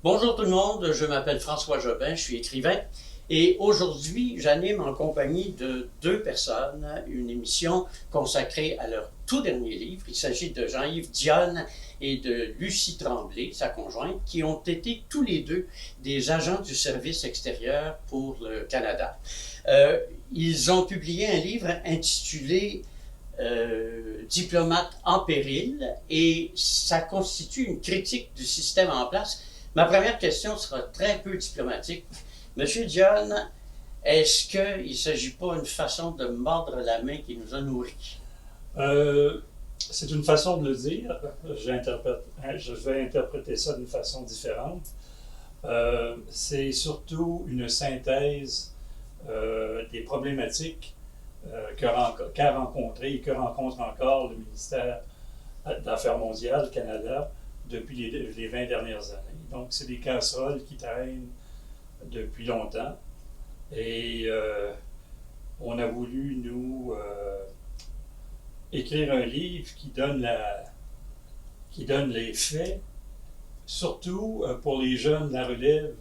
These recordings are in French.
Bonjour tout le monde, je m'appelle François Jobin, je suis écrivain et aujourd'hui j'anime en compagnie de deux personnes une émission consacrée à leur tout dernier livre. Il s'agit de Jean-Yves Dionne et de Lucie Tremblay, sa conjointe, qui ont été tous les deux des agents du service extérieur pour le Canada. Ils ont publié un livre intitulé Diplomate en péril et ça constitue une critique du système en place. Ma première question sera très peu diplomatique. Monsieur Dionne, est-ce qu'il ne s'agit pas d'une façon de mordre la main qui nous a nourris? C'est une façon de le dire. Je vais interpréter ça d'une façon différente. C'est surtout une synthèse des problématiques qu'a rencontré et que rencontre encore le ministère d'Affaires mondiales Canada depuis les 20 dernières années. Donc, c'est des casseroles qui traînent depuis longtemps. Et on a voulu, nous, écrire un livre qui donne les faits, surtout pour les jeunes, la relève,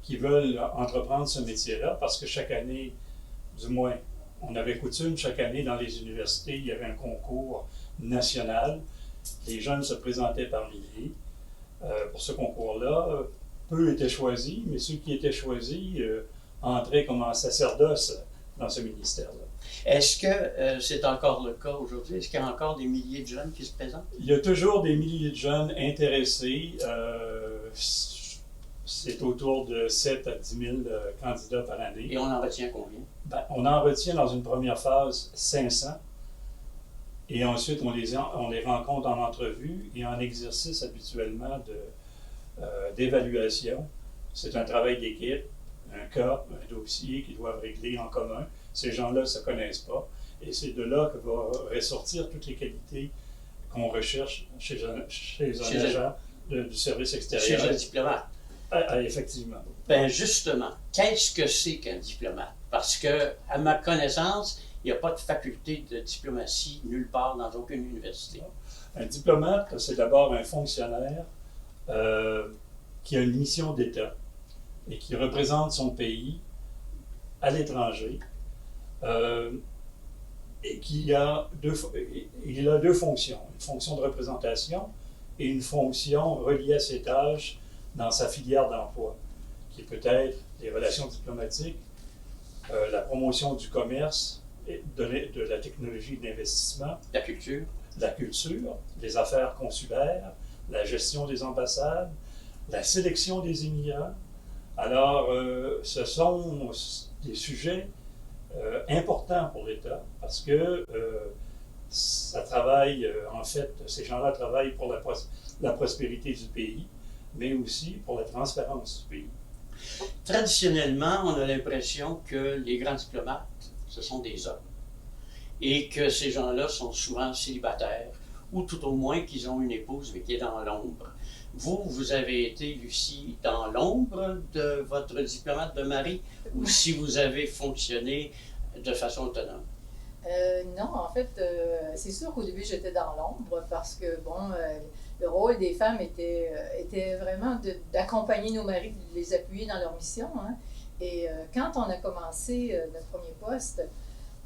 qui veulent entreprendre ce métier-là, parce que chaque année, du moins, on avait coutume, chaque année, dans les universités, il y avait un concours national. Les jeunes se présentaient par milliers. Pour ce concours-là, peu étaient choisis, mais ceux qui étaient choisis entraient comme un sacerdoce dans ce ministère-là. Est-ce que c'est encore le cas aujourd'hui? Est-ce qu'il y a encore des milliers de jeunes qui se présentent? Il y a toujours des milliers de jeunes intéressés. C'est autour de 7 à 10 000 candidats par année. Et on en retient combien? On en retient dans une première phase 500. Et ensuite, on les rencontre en entrevue et en exercice habituellement d'évaluation. C'est un travail d'équipe, un cas, un dossier qu'ils doivent régler en commun. Ces gens-là ne se connaissent pas. Et c'est de là que va ressortir toutes les qualités qu'on recherche chez un agent du service extérieur. Chez un diplomate. Effectivement. Ben justement, qu'est-ce que c'est qu'un diplomate? Parce que, à ma connaissance, il n'y a pas de faculté de diplomatie nulle part dans aucune université. Un diplomate, c'est d'abord un fonctionnaire qui a une mission d'État et qui représente son pays à l'étranger et il a deux fonctions, une fonction de représentation et une fonction reliée à ses tâches dans sa filière d'emploi, qui peut être les relations diplomatiques, la promotion du commerce, de la technologie d'investissement, la culture, les affaires consulaires, la gestion des ambassades, la sélection des immigrants. Alors, ce sont des sujets importants pour l'État parce que ça travaille, en fait, ces gens-là travaillent pour la prospérité du pays, mais aussi pour la transparence du pays. Traditionnellement, on a l'impression que les grands diplomates, ce sont des hommes. Et que ces gens-là sont souvent célibataires, ou tout au moins qu'ils ont une épouse, mais qui est dans l'ombre. Vous avez été, Lucie, dans l'ombre de votre diplomate de mari, ou si vous avez fonctionné de façon autonome? Non, en fait, c'est sûr qu'au début, j'étais dans l'ombre parce que, le rôle des femmes était vraiment d'accompagner nos maris, de les appuyer dans leur mission. Hein. Et quand on a commencé notre premier poste,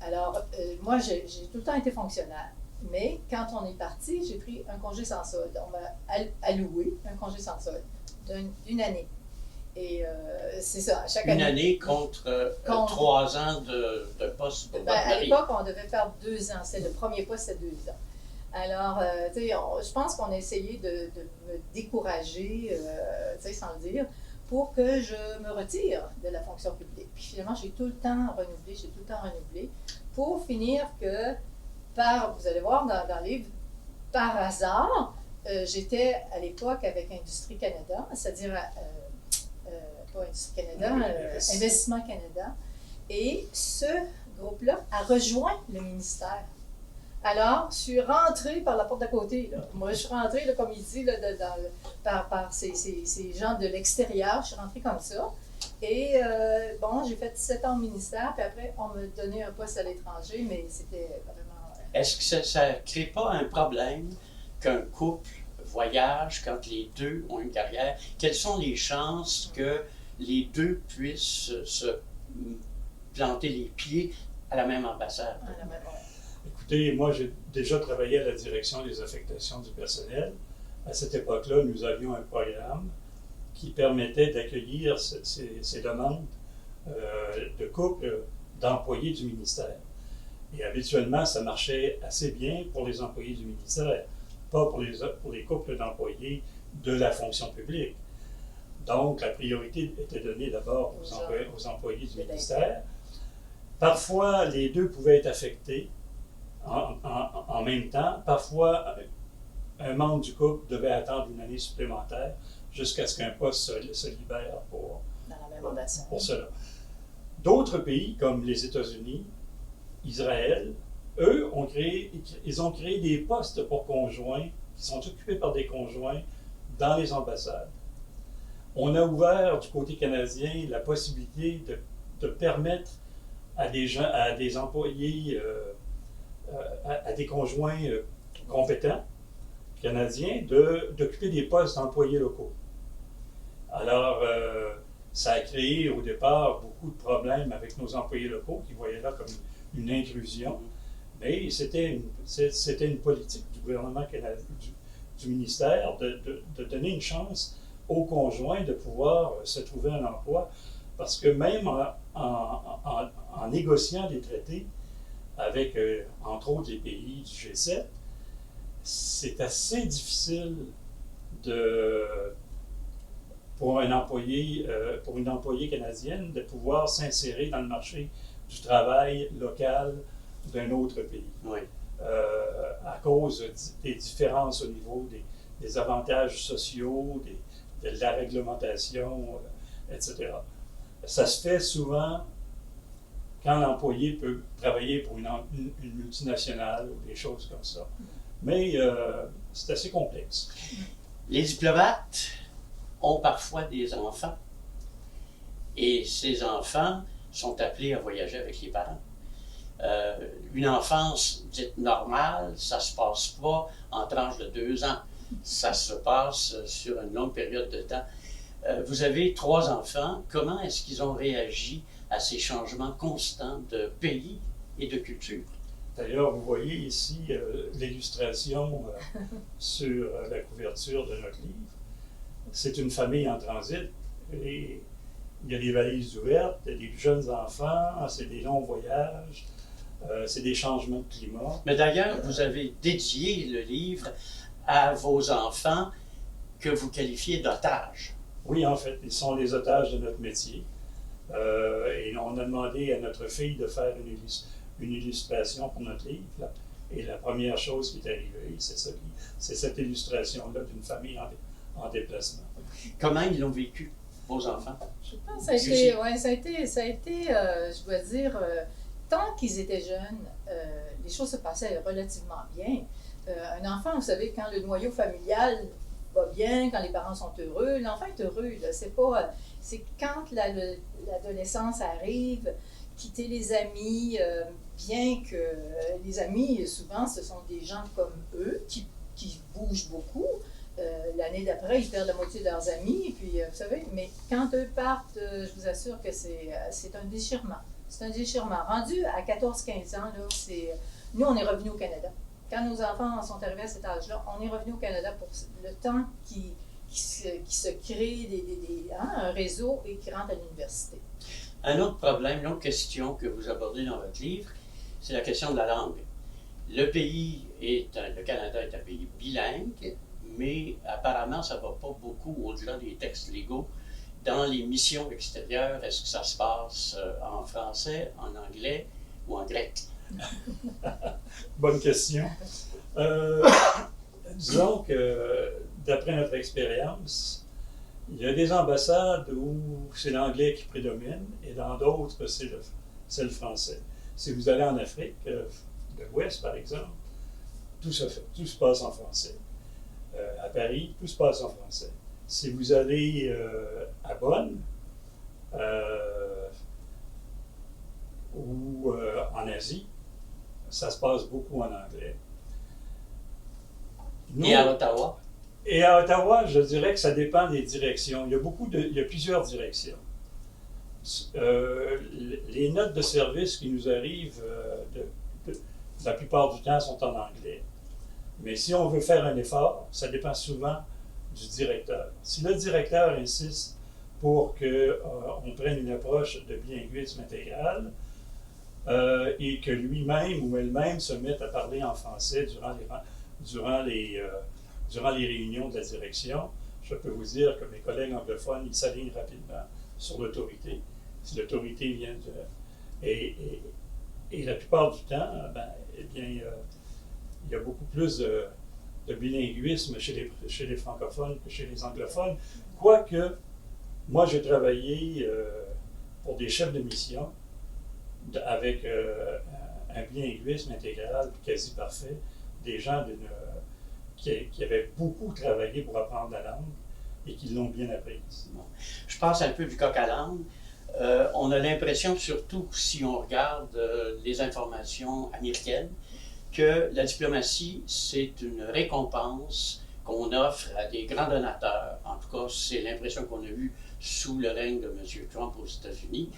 alors, moi, j'ai tout le temps été fonctionnaire. Mais quand on est parti, j'ai pris un congé sans solde. On m'a alloué un congé sans solde d'une année. Et c'est ça, à chaque année. Une année contre 3 ans de poste pour votre mari. À l'époque, on devait faire 2 ans. Le premier poste, c'était 2 ans. Alors, je pense qu'on a essayé de me décourager, sans le dire, pour que je me retire de la fonction publique. Puis finalement, j'ai tout le temps renouvelé, pour finir que, vous allez voir dans le livre, par hasard, j'étais à l'époque avec Industrie Canada, c'est-à-dire, pas Industrie Canada, Investissement Canada, et ce groupe-là a rejoint le ministère. Alors, je suis rentrée par la porte d'à côté. Là. Moi, je suis rentrée, là, comme il dit, là, par ces gens de l'extérieur. Je suis rentrée comme ça. Et j'ai fait 7 ans au ministère, puis après, on me donnait un poste à l'étranger, mais c'était vraiment... Est-ce que ça ne crée pas un problème qu'un couple voyagent, quand les deux ont une carrière, quelles sont les chances que les deux puissent se planter les pieds à la même ambassade? Ah, là, ben, bon. Écoutez, moi, j'ai déjà travaillé à la direction des affectations du personnel. À cette époque-là, nous avions un programme qui permettait d'accueillir ces demandes de couples d'employés du ministère. Et habituellement, ça marchait assez bien pour les employés du ministère, pas pour les couples d'employés de la fonction publique. Donc, la priorité était donnée d'abord aux employés du ministère. Parfois, les deux pouvaient être affectés en même temps. Parfois, un membre du couple devait attendre une année supplémentaire jusqu'à ce qu'un poste se libère Dans la même ambassade. pour cela. D'autres pays, comme les États-Unis, Israël, eux, ils ont créé des postes pour conjoints qui sont occupés par des conjoints dans les ambassades. On a ouvert du côté canadien la possibilité de permettre à des employés, à des conjoints compétents canadiens d'occuper des postes d'employés locaux. Alors, ça a créé au départ beaucoup de problèmes avec nos employés locaux qui voyaient là comme une intrusion, mais c'était une politique du gouvernement canadien, du ministère de donner une chance aux conjoints de pouvoir se trouver un emploi, parce que même en négociant des traités avec, entre autres, les pays du G7, c'est assez difficile pour une employée canadienne de pouvoir s'insérer dans le marché du travail local d'un autre pays. Oui. À cause des différences au niveau des avantages sociaux, de la réglementation, etc. Ça se fait souvent quand l'employé peut travailler pour une multinationale ou des choses comme ça. Mais c'est assez complexe. Les diplomates ont parfois des enfants et ces enfants sont appelés à voyager avec les parents. Une enfance dite normale, ça ne se passe pas en tranche de 2 ans. Ça se passe sur une longue période de temps. Vous avez 3 enfants. Comment est-ce qu'ils ont réagi à ces changements constants de pays et de culture? D'ailleurs, vous voyez ici l'illustration sur la couverture de notre livre. C'est une famille en transit et il y a des valises ouvertes, il y a des jeunes enfants, c'est des longs voyages, c'est des changements de climat. Mais d'ailleurs, vous avez dédié le livre à vos enfants que vous qualifiez d'otages. Oui, en fait, ils sont les otages de notre métier. Et on a demandé à notre fille de faire une illustration pour notre livre. Là. Et la première chose qui est arrivée, c'est cette illustration-là d'une famille en déplacement. Comment ils l'ont vécu, vos enfants? Je pense que ça a été, je dois dire, tant qu'ils étaient jeunes, les choses se passaient relativement bien. Un enfant, vous savez, quand le noyau familial va bien, quand les parents sont heureux, l'enfant est heureux. Là. C'est quand l'adolescence arrive, quitter les amis, bien que les amis, souvent, ce sont des gens comme eux qui bougent beaucoup. L'année d'après, ils perdent la moitié de leurs amis, puis vous savez, mais quand eux partent, je vous assure que c'est un déchirement. C'est un déchirement. Rendu à 14-15 ans, là, nous, on est revenus au Canada. Quand nos enfants sont arrivés à cet âge-là, on est revenus au Canada pour le temps qui se crée un réseau et qui rentre à l'université. Un autre problème, une autre question que vous abordez dans votre livre, c'est la question de la langue. Le Canada est un pays bilingue, mais apparemment, ça ne va pas beaucoup au-delà des textes légaux. Dans les missions extérieures, est-ce que ça se passe en français, en anglais ou en grec? Bonne question. Disons que, d'après notre expérience, il y a des ambassades où c'est l'anglais qui prédomine et dans d'autres, c'est le français. Si vous allez en Afrique, de l'Ouest par exemple, tout se passe en français. À Paris, tout se passe en français. Si vous allez à Bonn ou en Asie, ça se passe beaucoup en anglais. Et à Ottawa? Et à Ottawa, je dirais que ça dépend des directions. Il y a plusieurs directions. Les notes de service qui nous arrivent, la plupart du temps, sont en anglais. Mais si on veut faire un effort, ça dépend souvent du directeur. Si le directeur insiste pour qu'on prenne une approche de bilinguisme intégral et que lui-même ou elle-même se mette à parler en français durant les réunions de la direction, je peux vous dire que mes collègues anglophones, ils s'alignent rapidement sur l'autorité. Si l'autorité vient de... Et la plupart du temps, eh bien, il y a beaucoup plus de bilinguisme chez les francophones que chez les anglophones. Quoique, moi, j'ai travaillé pour des chefs de mission avec un bilinguisme intégral quasi parfait, des gens qui avaient beaucoup travaillé pour apprendre la langue et qui l'ont bien apprise. Bon. Je passe un peu du coq à l'âne. On a l'impression, surtout si on regarde les informations américaines, que la diplomatie, c'est une récompense qu'on offre à des grands donateurs. En tout cas, c'est l'impression qu'on a eue sous le règne de M. Trump aux États-Unis.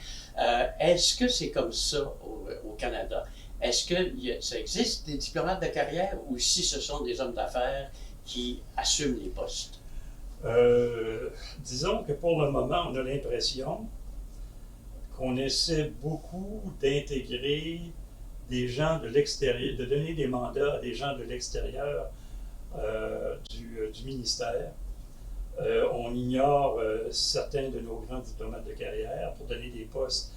Est-ce que c'est comme ça au Canada? Est-ce que ça existe des diplomates de carrière ou si ce sont des hommes d'affaires qui assument les postes? Disons que pour le moment, on a l'impression qu'on essaie beaucoup d'intégrer des gens de l'extérieur, de donner des mandats à des gens de l'extérieur du ministère. On ignore certains de nos grands diplomates de carrière pour donner des postes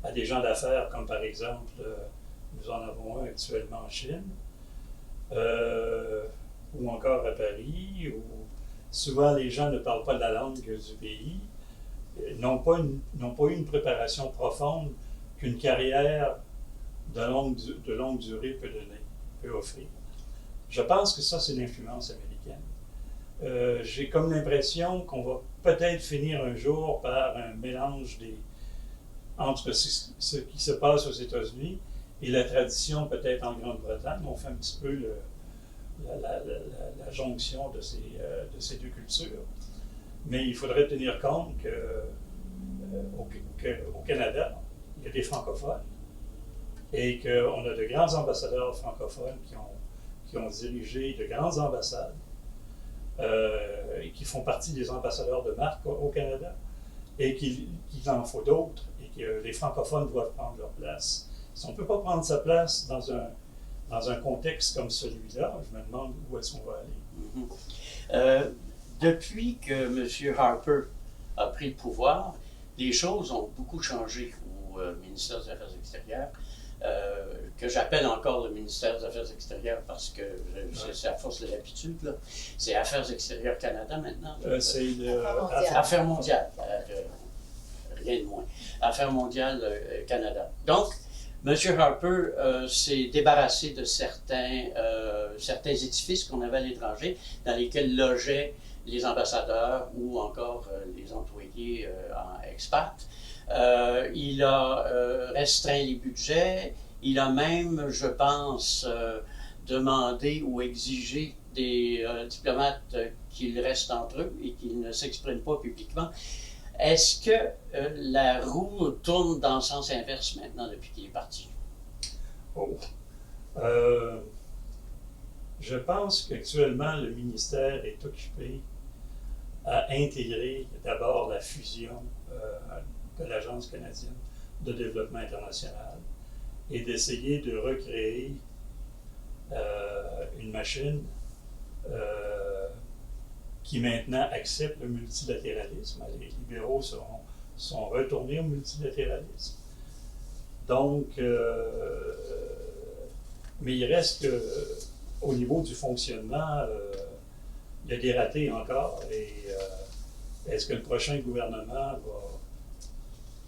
à des gens d'affaires, comme par exemple, nous en avons un actuellement en Chine, ou encore à Paris, où souvent les gens ne parlent pas la langue du pays, n'ont pas eu une préparation profonde qu'une carrière de longue durée peut offrir. Je pense que ça, c'est l'influence américaine. J'ai comme l'impression qu'on va peut-être finir un jour par un mélange entre ce qui se passe aux États-Unis et la tradition peut-être en Grande-Bretagne. On fait un petit peu la jonction de ces deux cultures. Mais il faudrait tenir compte qu'au Canada, il y a des francophones et qu'on a de grands ambassadeurs francophones qui ont dirigé de grandes ambassades et qui font partie des ambassadeurs de marque au Canada et qu'il en faut d'autres et que les francophones doivent prendre leur place. Si on ne peut pas prendre sa place dans un contexte comme celui-là, je me demande où est-ce qu'on va aller. Depuis que M. Harper a pris le pouvoir, les choses ont beaucoup changé au ministère des Affaires extérieures, que j'appelle encore le ministère des Affaires extérieures parce que c'est à force de l'habitude. C'est Affaires extérieures Canada maintenant. C'est Affaires mondiales. Rien de moins. Affaires mondiales Canada. Donc, M. Harper s'est débarrassé de certains édifices qu'on avait à l'étranger dans lesquels logeaient les ambassadeurs ou encore les employés en expat. Il a restreint les budgets. Il a même, je pense, demandé ou exigé des diplomates qu'ils restent entre eux et qu'ils ne s'expriment pas publiquement. Est-ce que la roue tourne dans le sens inverse maintenant depuis qu'il est parti? Oh. Je pense qu'actuellement, le ministère est occupé à intégrer d'abord la fusion de l'Agence canadienne de développement international et d'essayer de recréer une machine qui maintenant accepte le multilatéralisme. Les libéraux sont retournés au multilatéralisme. Donc, mais il reste qu'au niveau du fonctionnement, il y a des ratés encore. Et est-ce que le prochain gouvernement va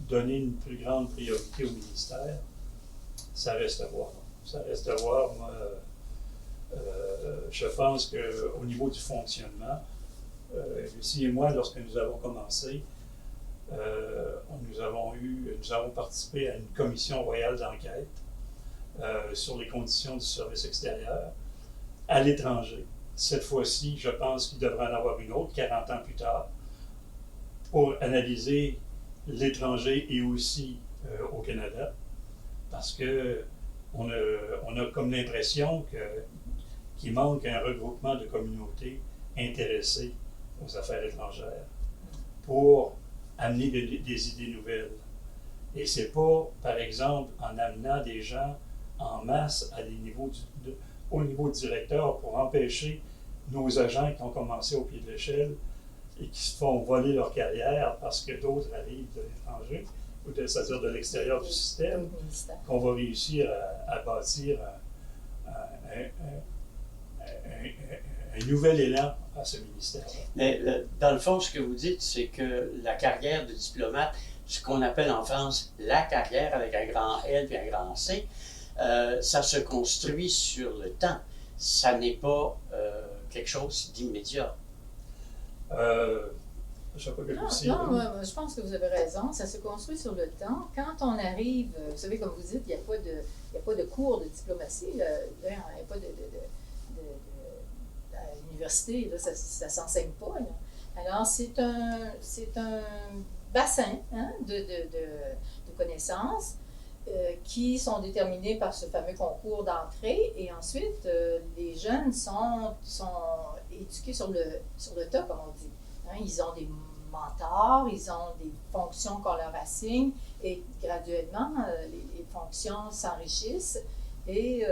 donner une plus grande priorité au ministère? Ça reste à voir. Ça reste à voir. Moi, je pense qu'au niveau du fonctionnement, Lucie et moi, lorsque nous avons commencé, nous avons participé à une commission royale d'enquête sur les conditions du service extérieur à l'étranger. Cette fois-ci, je pense qu'il devrait en avoir une autre 40 ans plus tard pour analyser l'étranger et aussi au Canada, parce que on a comme l'impression qu'il manque un regroupement de communautés intéressées aux affaires étrangères pour amener des idées nouvelles. Et c'est pas, par exemple, en amenant des gens en masse à des niveaux au niveau directeur pour empêcher nos agents qui ont commencé au pied de l'échelle et qui se font voler leur carrière parce que d'autres arrivent de l'étranger, c'est-à-dire de l'extérieur du système, qu'on va réussir à bâtir un nouvel élan à ce ministère-là. Mais dans le fond, ce que vous dites, c'est que la carrière de diplomate, ce qu'on appelle en France la carrière avec un grand L et un grand C, ça se construit sur le temps. Ça n'est pas quelque chose d'immédiat. Je sais pas que non, je pense que vous avez raison. Ça se construit sur le temps. Quand on arrive, vous savez, comme vous dites, il n'y a pas de cours de diplomatie. Là. Il n'y a pas à l'université, là, ça ne s'enseigne pas. Là. Alors, c'est un bassin de connaissances qui sont déterminés par ce fameux concours d'entrée. Et ensuite, les jeunes sont éduqués sur le tas, comme on dit. Hein, ils ont des mentors, ils ont des fonctions qu'on leur assigne et graduellement, les fonctions s'enrichissent et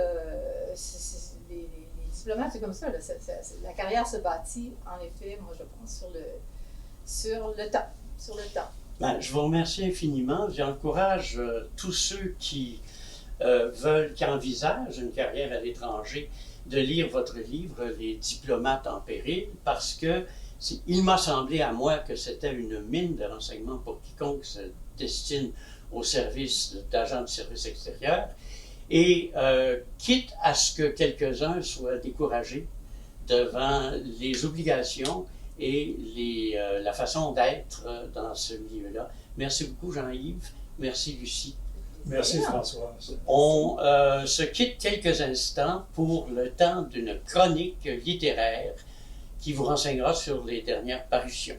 les diplomates, c'est comme ça. Là, la carrière se bâtit, en effet, moi je pense, sur le temps. Ben, je vous remercie infiniment. J'encourage tous ceux qui qui envisagent une carrière à l'étranger, de lire votre livre, Les diplomates en péril, parce que il m'a semblé à moi que c'était une mine de renseignements pour quiconque se destine au service d'agents du service extérieur. Et quitte à ce que quelques-uns soient découragés devant les obligations et la façon d'être dans ce milieu-là. Merci beaucoup, Jean-Yves. Merci, Lucie. Merci, François. On se quitte quelques instants pour le temps d'une chronique littéraire qui vous renseignera sur les dernières parutions.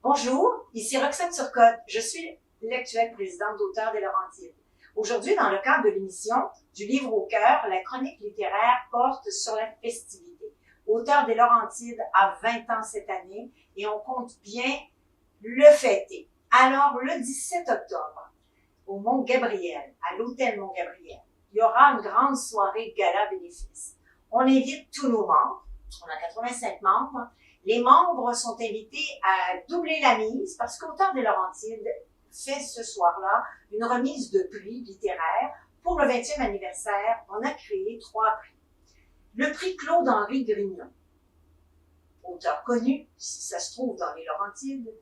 Bonjour, ici Roxane Turcotte. Je suis l'actuelle présidente d'Auteurs des Laurentides. Aujourd'hui, dans le cadre de l'émission du Livre au cœur, la chronique littéraire porte sur la festivité. Auteurs des Laurentides a 20 ans cette année et on compte bien le fêter. Alors, le 17 octobre, au Mont-Gabriel, à l'hôtel Mont-Gabriel, il y aura une grande soirée gala bénéfice. On invite tous nos membres, on a 85 membres. Les membres sont invités à doubler la mise parce qu'Auteurs des Laurentides fait ce soir-là une remise de prix littéraire. Pour le 20e anniversaire, on a créé 3 prix. Le prix Claude-Henri Grignon, auteur connu, si ça se trouve dans les Laurentides,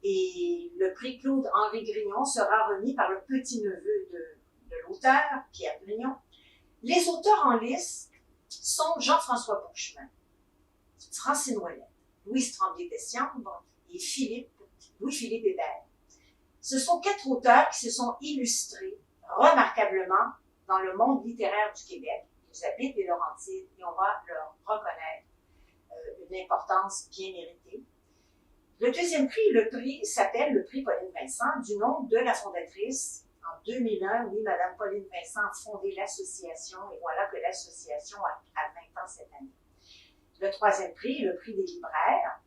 et le prix Claude-Henri Grignon sera remis par le petit-neveu de l'auteur, Pierre Grignon. Les auteurs en lice sont Jean-François Beauchemin, Francine Ouellet, Louise Tremblay-Desciambre et Louis-Philippe Hébert. Ce sont 4 auteurs qui se sont illustrés remarquablement dans le monde littéraire du Québec. Ils habitent les Laurentides et on va leur reconnaître une importance bien méritée. Le deuxième prix, le prix s'appelle le prix Pauline Vincent, du nom de la fondatrice. En 2001, oui, Madame Pauline Vincent a fondé l'association et voilà que l'association a 20 ans cette année. Le troisième prix, le prix des libraires,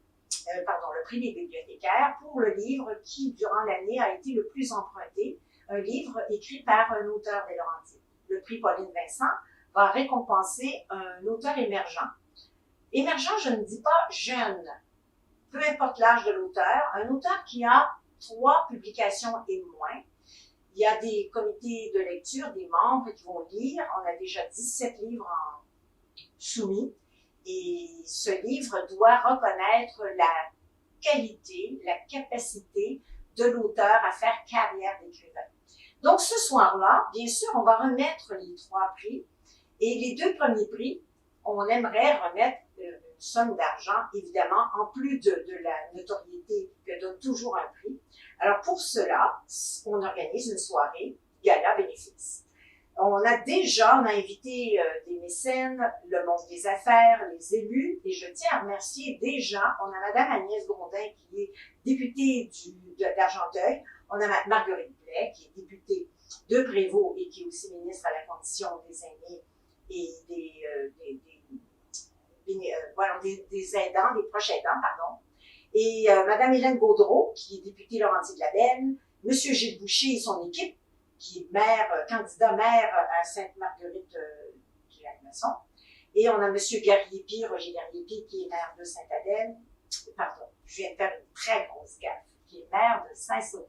le prix des bibliothécaires pour le livre qui, durant l'année, a été le plus emprunté, un livre écrit par un auteur des Laurentides. Le prix Pauline Vincent va récompenser un auteur émergent. Émergent, je ne dis pas jeune, peu importe l'âge de l'auteur, un auteur qui a 3 publications et moins. Il y a des comités de lecture, des membres qui vont lire. On a déjà 17 livres soumis. Et ce livre doit reconnaître la qualité, la capacité de l'auteur à faire carrière d'écrivain. Donc ce soir-là, bien sûr, on va remettre les 3 prix. Et les 2 premiers prix, on aimerait remettre une somme d'argent, évidemment, en plus de la notoriété que donne toujours un prix. Alors pour cela, on organise une soirée gala bénéfice. On a invité des mécènes, le monde des affaires, les élus, et je tiens à remercier déjà, on a Madame Agnès Grondin qui est députée d'Argenteuil, on a Marguerite Blais qui est députée de Prévost et qui est aussi ministre à la condition des aînés et des aidants, des proches aidants, pardon. Et Madame Hélène Gaudreau, qui est députée Laurentides-la-Benne, Monsieur Gilles Boucher et son équipe, qui est candidat maire à Sainte-Marguerite du Lac-Masson. Et on a Monsieur Garriépi, Roger Garriépi, qui est maire de Sainte-Adèle. Pardon, je viens de faire une très grosse gaffe, qui est maire de Saint-Sauveur.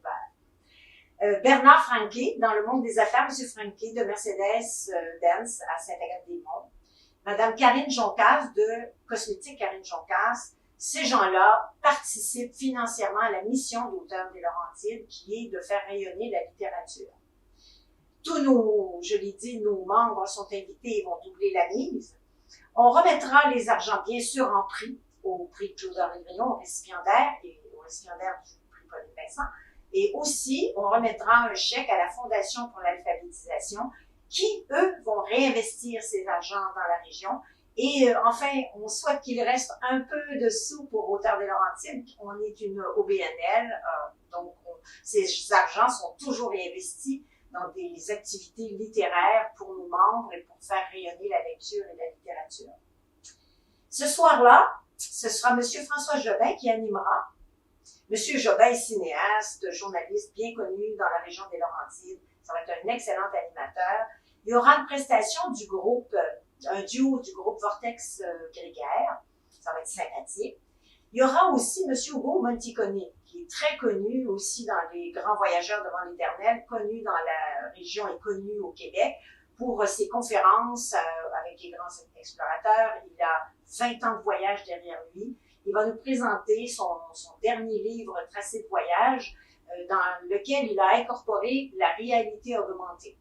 Bernard Franquet, dans le monde des affaires, Monsieur Franquet de Mercedes-Benz à Saint-Agathe-des-Monts. Madame Karine Joncas de Cosmétique Karine Joncas. Ces gens-là participent financièrement à la mission d'Auteurs des Laurentides, qui est de faire rayonner la littérature. Tous je l'ai dit, nos membres sont invités et vont doubler la mise. On remettra les argents, bien sûr, en prix, au prix Claude-Henri Grillon, au récipiendaire et au récipiendaire du prix Pauline Vincent. Et aussi, on remettra un chèque à la Fondation pour l'alphabétisation, qui, eux, vont réinvestir ces argents dans la région. Et enfin, on souhaite qu'il reste un peu de sous pour Auteurs des Laurentides. On est une OBNL, donc ces argents sont toujours réinvestis dans des activités littéraires pour nos membres et pour faire rayonner la lecture et la littérature. Ce soir-là, ce sera M. François Jobin qui animera. M. Jobin est cinéaste, journaliste bien connu dans la région des Laurentides. Ça va être un excellent animateur. Il y aura une prestation du groupe, un duo du groupe Vortex Grégaire. Ça va être sympathique. Il y aura aussi M. Hugo Monticoni, qui est très connu aussi dans les grands voyageurs devant l'éternel, connu dans la région et connu au Québec pour ses conférences avec les grands explorateurs. Il a 20 ans de voyage derrière lui. Il va nous présenter son dernier livre, Tracé de voyage, dans lequel il a incorporé la réalité augmentée.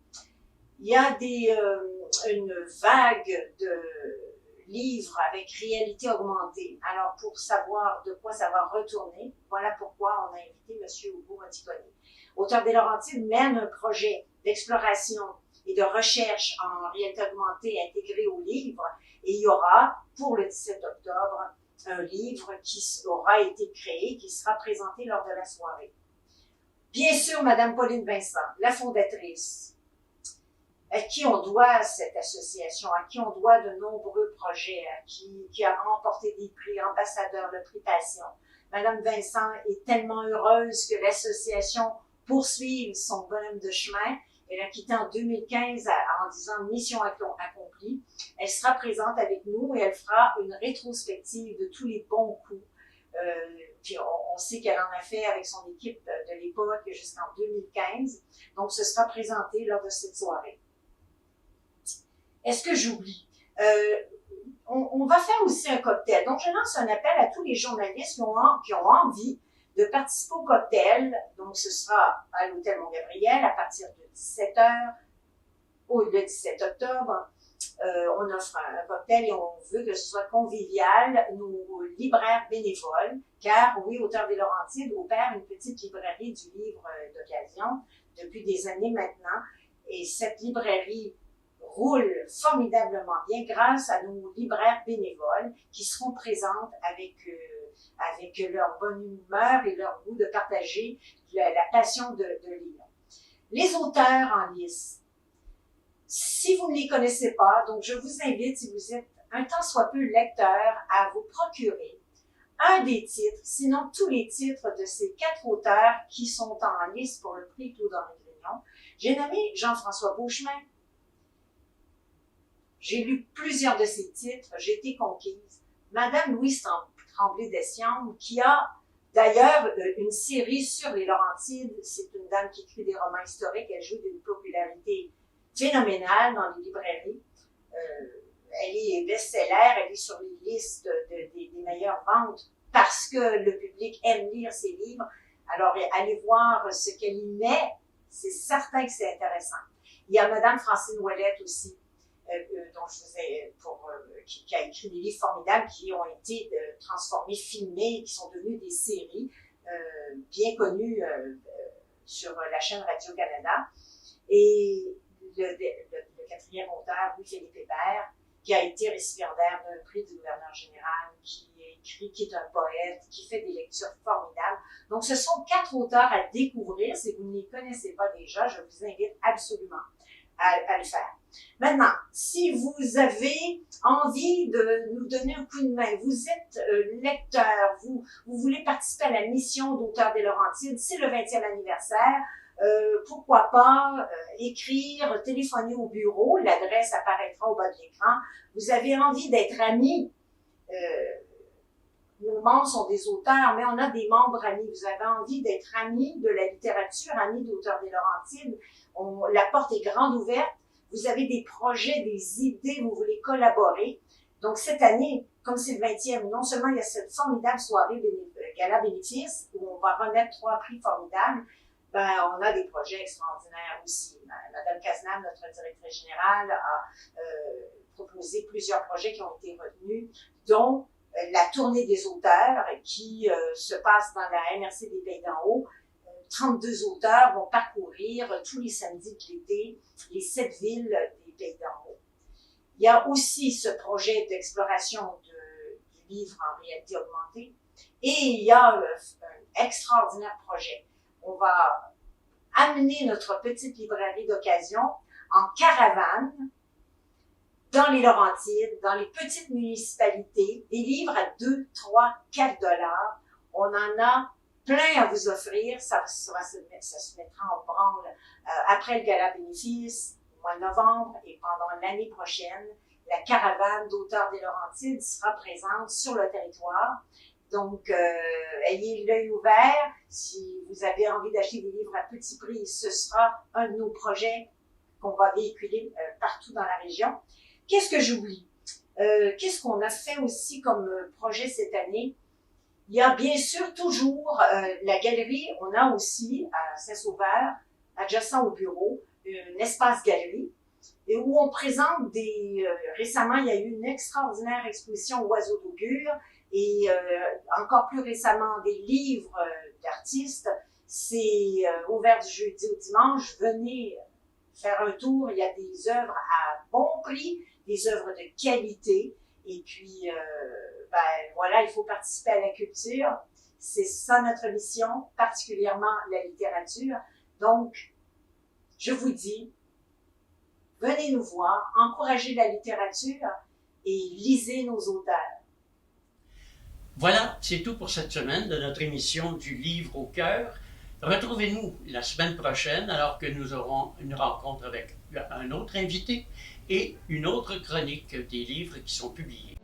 Il y a une vague de livres avec réalité augmentée. Alors, pour savoir de quoi ça va retourner, voilà pourquoi on a invité M. Hugo Monticoni. Auteurs des Laurentides mène un projet d'exploration et de recherche en réalité augmentée intégré au livre. Et il y aura, pour le 17 octobre, un livre qui aura été créé, qui sera présenté lors de la soirée. Bien sûr, Mme Pauline Vincent, la fondatrice, à qui on doit cette association, à qui on doit de nombreux projets, qui a remporté des prix ambassadeurs, le prix Passion. Mme Vincent est tellement heureuse que l'association poursuive son bonhomme de chemin. Elle a quitté en 2015 en disant « mission accomplie ». Elle sera présente avec nous et elle fera une rétrospective de tous les bons coups. Puis on sait qu'elle en a fait avec son équipe de l'époque jusqu'en 2015. Donc, ce sera présenté lors de cette soirée. Est-ce que j'oublie? On va faire aussi un cocktail. Donc, je lance un appel à tous les journalistes qui ont envie de participer au cocktail. Donc, ce sera à l'hôtel Mont-Gabriel à partir de 17h le 17 octobre. On offre un cocktail et on veut que ce soit convivial. Nos libraires bénévoles, car oui, Auteurs des Laurentides opère une petite librairie du livre d'occasion depuis des années maintenant. Et cette librairie roule formidablement bien grâce à nos libraires bénévoles qui seront présentes avec leur bonne humeur et leur goût de partager la passion de lire. Les auteurs en lice. Si vous ne les connaissez pas, donc je vous invite, si vous êtes un tant soit peu lecteur, à vous procurer un des titres, sinon tous les titres de ces 4 auteurs qui sont en lice pour le prix Claude-Henri Grillon. J'ai nommé Jean-François Beauchemin. J'ai lu plusieurs de ses titres, j'ai été conquise. Madame Louise Tremblay-Dessiambre, qui a d'ailleurs une série sur les Laurentides. C'est une dame qui écrit des romans historiques. Elle joue d'une popularité phénoménale dans les librairies. Elle est best-seller, elle est sur les listes des meilleures ventes parce que le public aime lire ses livres. Alors, allez voir ce qu'elle y met, c'est certain que c'est intéressant. Il y a Madame Francine Ouellette aussi, dont je vous ai, qui a écrit des livres formidables qui ont été transformés, filmés, qui sont devenus des séries bien connues sur la chaîne Radio-Canada. Et le quatrième auteur, Louis-Philippe Hébert, qui a été récipiendaire d'un prix du gouverneur général, qui écrit, qui est un poète, qui fait des lectures formidables. Donc, ce sont 4 auteurs à découvrir. Si vous ne les connaissez pas déjà, je vous invite absolument à le faire. Maintenant, si vous avez envie de nous donner un coup de main, vous êtes lecteur, vous voulez participer à la mission d'Auteurs des Laurentides, c'est le 20e anniversaire, pourquoi pas écrire, téléphoner au bureau, l'adresse apparaîtra au bas de l'écran. Vous avez envie d'être amis, nos membres sont des auteurs, mais on a des membres amis. Vous avez envie d'être amis de la littérature, amis d'Auteurs des Laurentides. La porte est grande ouverte. Vous avez des projets, des idées, vous voulez collaborer. Donc, cette année, comme c'est le 20e, non seulement il y a cette formidable soirée gala bénéfice où on va remettre 3 prix formidables, ben, on a des projets extraordinaires aussi. Madame Cazenave, notre directrice générale, a proposé plusieurs projets qui ont été retenus, dont la tournée des auteurs qui se passe dans la MRC des Pays d'en Haut. 32 auteurs vont parcourir tous les samedis de l'été les 7 villes des Pays d'en Haut. Il y a aussi ce projet d'exploration du livre en réalité augmentée et il y a un extraordinaire projet. On va amener notre petite librairie d'occasion en caravane dans les Laurentides, dans les petites municipalités, des livres à 2, 3, 4 dollars. On en a plein à vous offrir. Ça se mettra en branle après le gala bénéfice, au mois de novembre, et pendant l'année prochaine, la caravane d'Auteurs des Laurentides sera présente sur le territoire. Donc, ayez l'œil ouvert. Si vous avez envie d'acheter des livres à petit prix, ce sera un de nos projets qu'on va véhiculer partout dans la région. Qu'est-ce que j'oublie? Qu'est-ce qu'on a fait aussi comme projet cette année? Il y a bien sûr toujours la galerie. On a aussi à Saint-Sauveur, adjacent au bureau, un espace galerie et où on présente récemment, il y a eu une extraordinaire exposition Oiseaux d'augure et encore plus récemment des livres d'artistes. C'est ouvert du jeudi au dimanche. Venez faire un tour. Il y a des œuvres à bon prix, des œuvres de qualité. Et puis, voilà, il faut participer à la culture. C'est ça notre mission, particulièrement la littérature. Donc, je vous dis, venez nous voir, encouragez la littérature et lisez nos auteurs. Voilà, c'est tout pour cette semaine de notre émission du Livre au cœur. Retrouvez-nous la semaine prochaine alors que nous aurons une rencontre avec un autre invité et une autre chronique des livres qui sont publiés.